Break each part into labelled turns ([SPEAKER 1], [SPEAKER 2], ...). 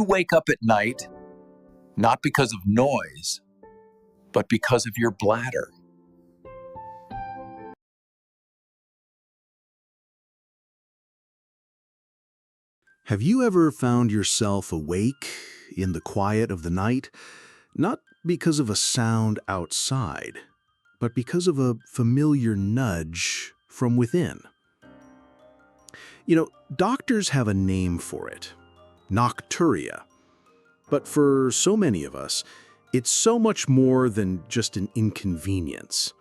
[SPEAKER 1] You wake up at night not because of noise, but because of your bladder.
[SPEAKER 2] Have you ever found yourself awake in the quiet of the night, not because of a sound outside, but because of a familiar nudge from within? Doctors have a name for it, nocturia. But for so many of us, it's so much more than just an inconvenience.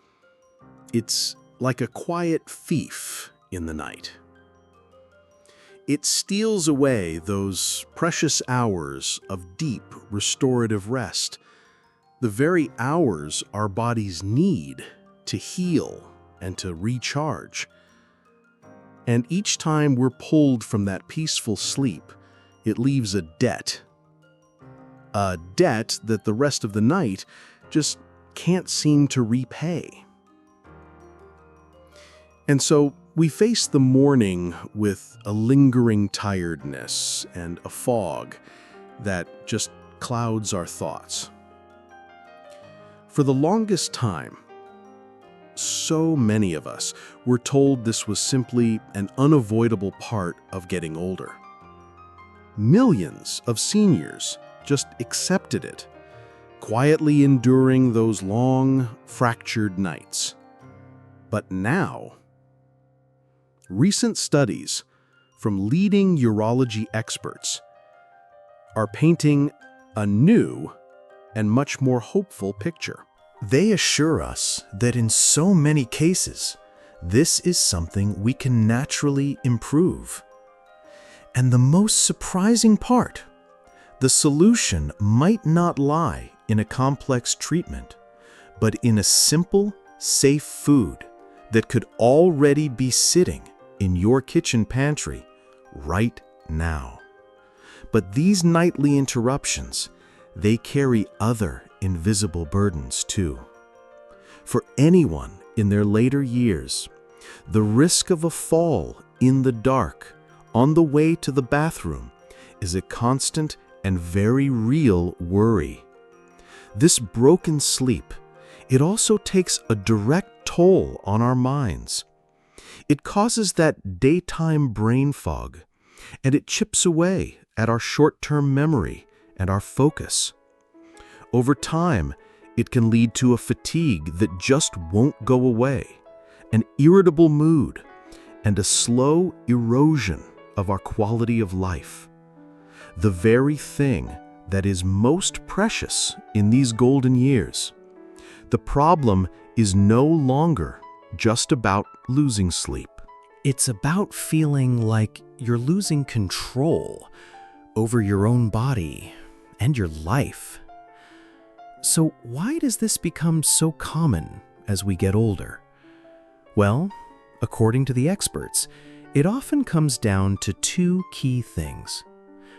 [SPEAKER 2] It's like a quiet thief in the night. It steals away those precious hours of deep, restorative rest, the very hours our bodies need to heal and to recharge. And each time we're pulled from that peaceful sleep, it leaves a debt that the rest of the night just can't seem to repay. And so we face the morning with a lingering tiredness and a fog that just clouds our thoughts. For the longest time, so many of us were told this was simply an unavoidable part of getting older. Millions of seniors just accepted it, quietly enduring those long, fractured nights. But now, recent studies from leading urology experts are painting a new and much more hopeful picture.
[SPEAKER 3] They assure us that in so many cases, this is something we can naturally improve. And the most surprising part, the solution might not lie in a complex treatment, but in a simple, safe food that could already be sitting in your kitchen pantry right now. But these nightly interruptions, they carry other invisible burdens too. For anyone in their later years, the risk of a fall in the dark on the way to the bathroom is a constant and very real worry. This broken sleep, it also takes a direct toll on our minds. It causes that daytime brain fog, and it chips away at our short-term memory and our focus. Over time, it can lead to a fatigue that just won't go away, an irritable mood, and a slow erosion of our quality of life. The very thing that is most precious in these golden years. The problem is no longer just about losing sleep.
[SPEAKER 4] It's about feeling like you're losing control over your own body and your life. So why does this become so common as we get older? Well, according to the experts, it often comes down to two key things.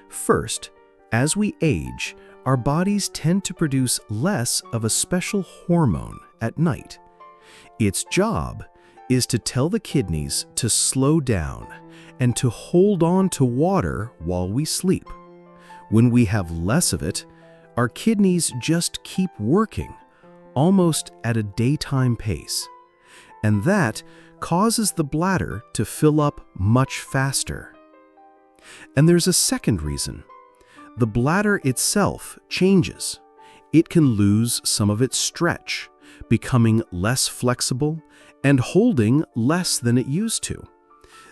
[SPEAKER 4] First, as we age, our bodies tend to produce less of a special hormone at night. Its job is to tell the kidneys to slow down and to hold on to water while we sleep. When we have less of it, our kidneys just keep working, almost at a daytime pace. And that causes the bladder to fill up much faster. And there's a second reason. The bladder itself changes. It can lose some of its stretch, becoming less flexible and holding less than it used to.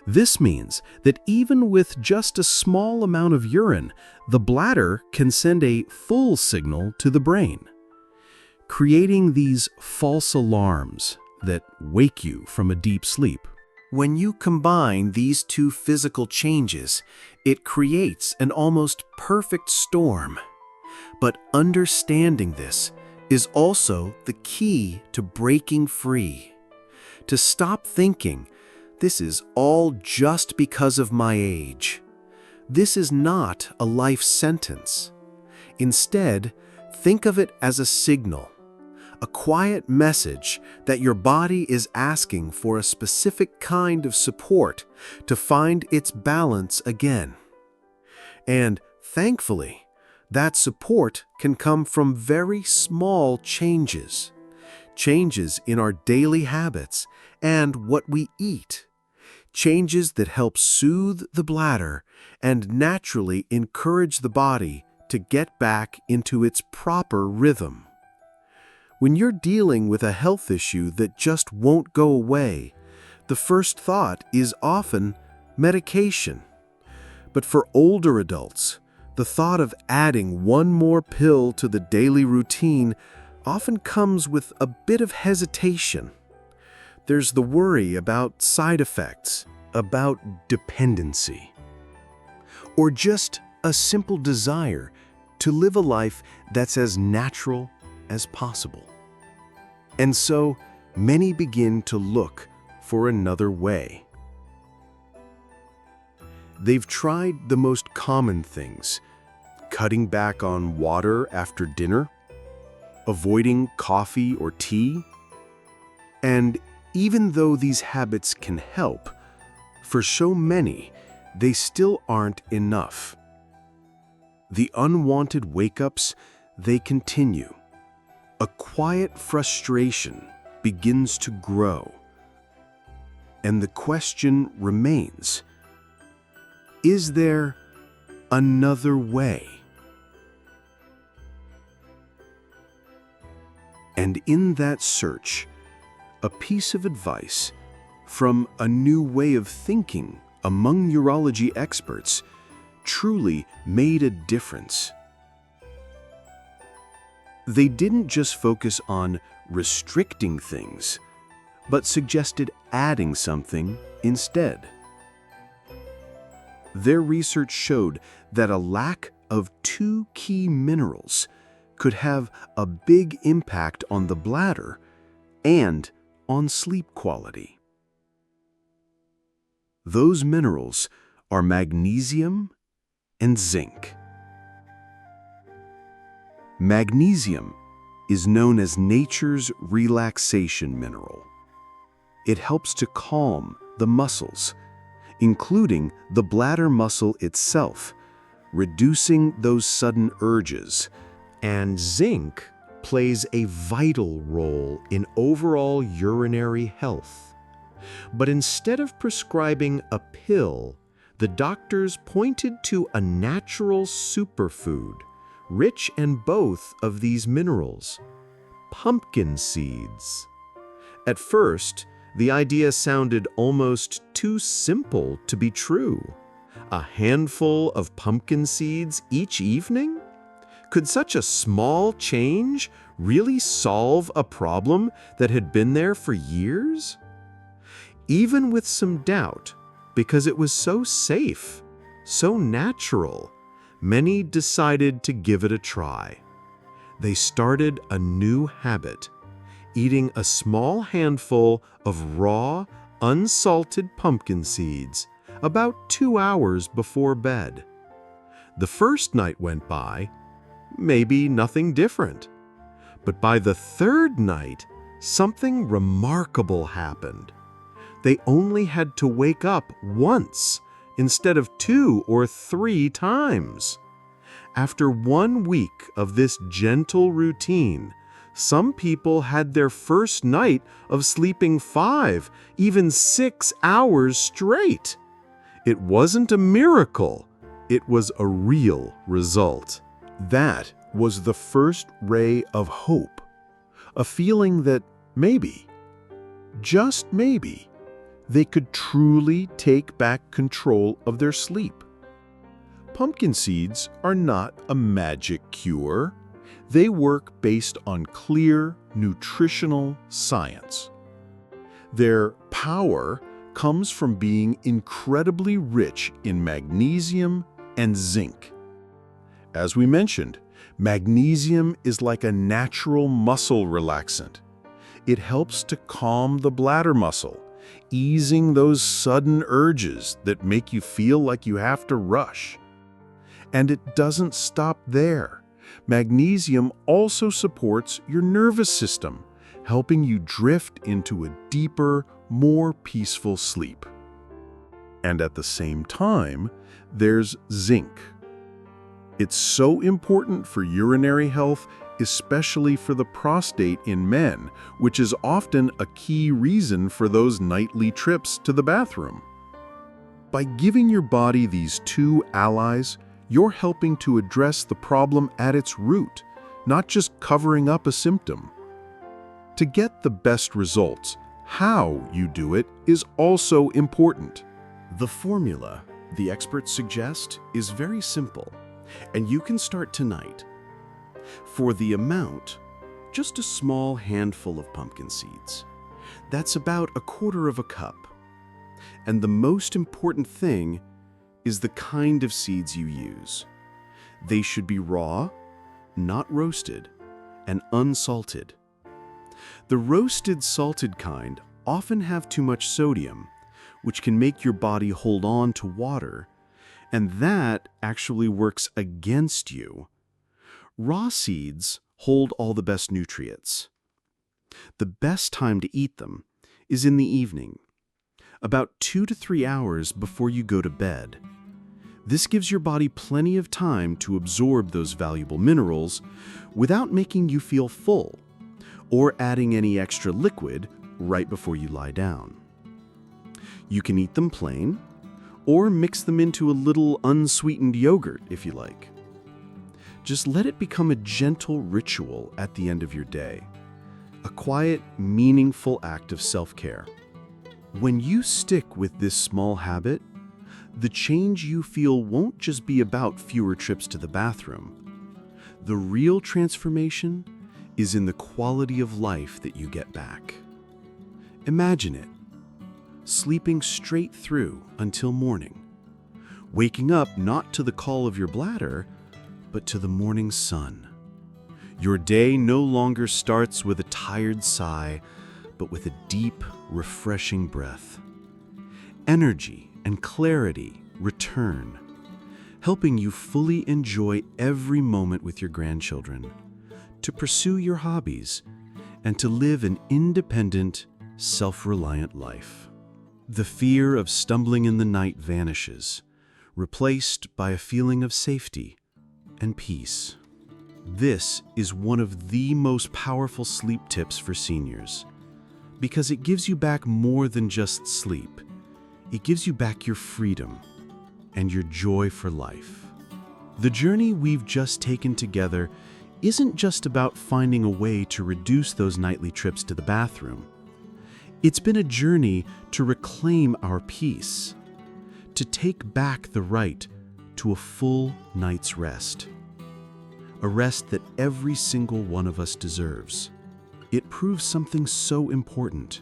[SPEAKER 4] This means that even with just a small amount of urine, the bladder can send a full signal to the brain, creating these false alarms that wake you from a deep sleep. When you combine these two physical changes, it creates an almost perfect storm. But understanding this is also the key to breaking free. To stop thinking, this is all just because of my age. This is not a life sentence. Instead, think of it as a signal, a quiet message that your body is asking for a specific kind of support to find its balance again. And
[SPEAKER 2] Thankfully, that support can come from very small changes. Changes in our daily habits and what we eat. Changes that help soothe the bladder and naturally encourage the body to get back into its proper rhythm. When you're dealing with a health issue that just won't go away, the first thought is often medication. But for older adults, the thought of adding one more pill to the daily routine often comes with a bit of hesitation. There's the worry about side effects, about dependency, or just a simple desire to live a life that's as natural as possible. And so, many begin to look for another way. They've tried the most common things, cutting back on water after dinner, avoiding coffee or tea. And even though these habits can help, for so many, they still aren't enough. The unwanted wake-ups, they continue. A quiet frustration begins to grow. And the question remains, is there another way? And in that search, a piece of advice from a new way of thinking among urology experts truly made a difference. They didn't just focus on restricting things, but suggested adding something instead. Their research showed that a lack of two key minerals could have a big impact on the bladder and on sleep quality. Those minerals are magnesium and zinc. Magnesium is known as nature's relaxation mineral. It helps to calm the muscles, including the bladder muscle itself, reducing those sudden urges.
[SPEAKER 3] And zinc plays a vital role in overall urinary health. But instead of prescribing a pill, the doctors pointed to a natural superfood, rich in both of these minerals: pumpkin seeds. At first, the idea sounded almost too simple to be true. A handful of pumpkin seeds each evening? Could such a small change really solve a problem that had been there for years? Even with some doubt, because it was so safe, so natural, many decided to give it a try. They started a new habit, eating a small handful of raw, unsalted pumpkin seeds about 2 hours before bed. The first night went by, maybe nothing different. But by the third night, something remarkable happened. They only had to wake up once instead of 2 or 3 times. After 1 week of this gentle routine, some people had their first night of sleeping 5, even 6 hours straight. It wasn't a miracle. It was a real result.
[SPEAKER 2] That was the first ray of hope, a feeling that maybe, just maybe, they could truly take back control of their sleep. Pumpkin seeds are not a magic cure. They work based on clear nutritional science. Their power comes from being incredibly rich in magnesium and zinc. As we mentioned, magnesium is like a natural muscle relaxant. It helps to calm the bladder muscle, easing those sudden urges that make you feel like you have to rush. And it doesn't stop there. Magnesium also supports your nervous system, helping you drift into a deeper, more peaceful sleep. And at the same time, there's zinc. It's so important for urinary health, especially for the prostate in men, which is often a key reason for those nightly trips to the bathroom. By giving your body these two allies, you're helping to address the problem at its root, not just covering up a symptom. To get the best results, how you do it is also important.
[SPEAKER 5] The formula the experts suggest is very simple, and you can start tonight. For the amount, just a small handful of pumpkin seeds. That's about 1/4 cup. And the most important thing is the kind of seeds you use. They should be raw, not roasted, and unsalted. The roasted, salted kind often have too much sodium, which can make your body hold on to water, and that actually works against you. Raw seeds hold all the best nutrients. The best time to eat them is in the evening, about 2 to 3 hours before you go to bed. This gives your body plenty of time to absorb those valuable minerals without making you feel full or adding any extra liquid right before you lie down. You can eat them plain or mix them into a little unsweetened yogurt if you like. Just let it become a gentle ritual at the end of your day, a quiet, meaningful act of self-care. When you stick with this small habit, the change you feel won't just be about fewer trips to the bathroom. The real transformation is in the quality of life that you get back. Imagine it, sleeping straight through until morning, waking up not to the call of your bladder, but to the morning sun. Your day no longer starts with a tired sigh, but with a deep, refreshing breath. Energy and clarity return, helping you fully enjoy every moment with your grandchildren, to pursue your hobbies, and to live an independent, self-reliant life. The fear of stumbling in the night vanishes, replaced by a feeling of safety and peace. This is one of the most powerful sleep tips for seniors, because it gives you back more than just sleep. It gives you back your freedom and your joy for life. The journey we've just taken together isn't just about finding a way to reduce those nightly trips to the bathroom. It's been a journey to reclaim our peace, to take back the right to a full night's rest. A rest that every single one of us deserves. It proves something so important.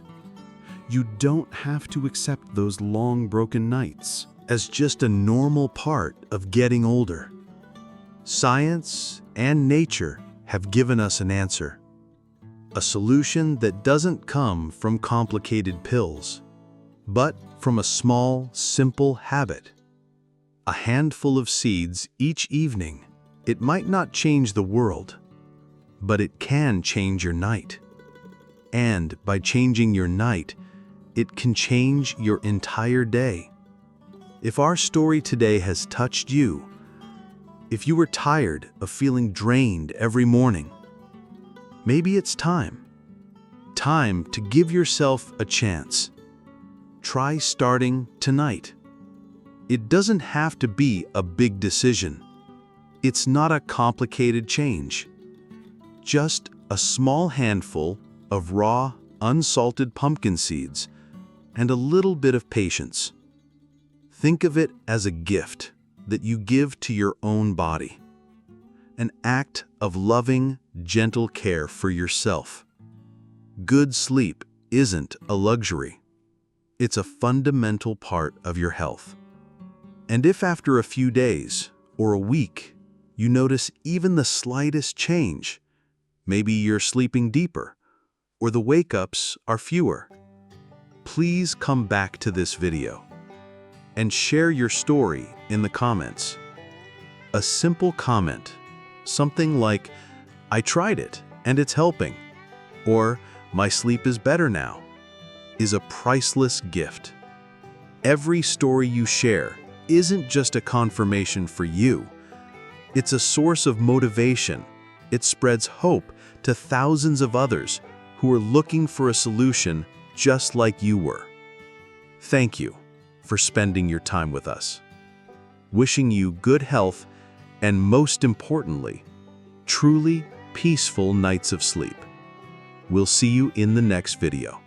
[SPEAKER 5] You don't have to accept those long broken nights as just a normal part of getting older. Science and nature have given us an answer. A solution that doesn't come from complicated pills, but from a small, simple habit. A handful of seeds each evening. It might not change the world, but it can change your night. And by changing your night, it can change your entire day. If our story today has touched you, if you were tired of feeling drained every morning, maybe it's time to give yourself a chance. Try starting tonight. It doesn't have to be a big decision. It's not a complicated change. Just a small handful of raw, unsalted pumpkin seeds and a little bit of patience. Think of it as a gift that you give to your own body. An act of loving, gentle care for yourself. Good sleep isn't a luxury. It's a fundamental part of your health. And if after a few days or a week, you notice even the slightest change, maybe you're sleeping deeper, or the wake-ups are fewer, please come back to this video and share your story in the comments. A simple comment, something like, "I tried it and it's helping," or "My sleep is better now," is a priceless gift. Every story you share isn't just a confirmation for you.
[SPEAKER 2] It's a source of motivation. It spreads hope to thousands of others who are looking for a solution just like you were. Thank you for spending your time with us. Wishing you good health and, most importantly, truly peaceful nights of sleep. We'll see you in the next video.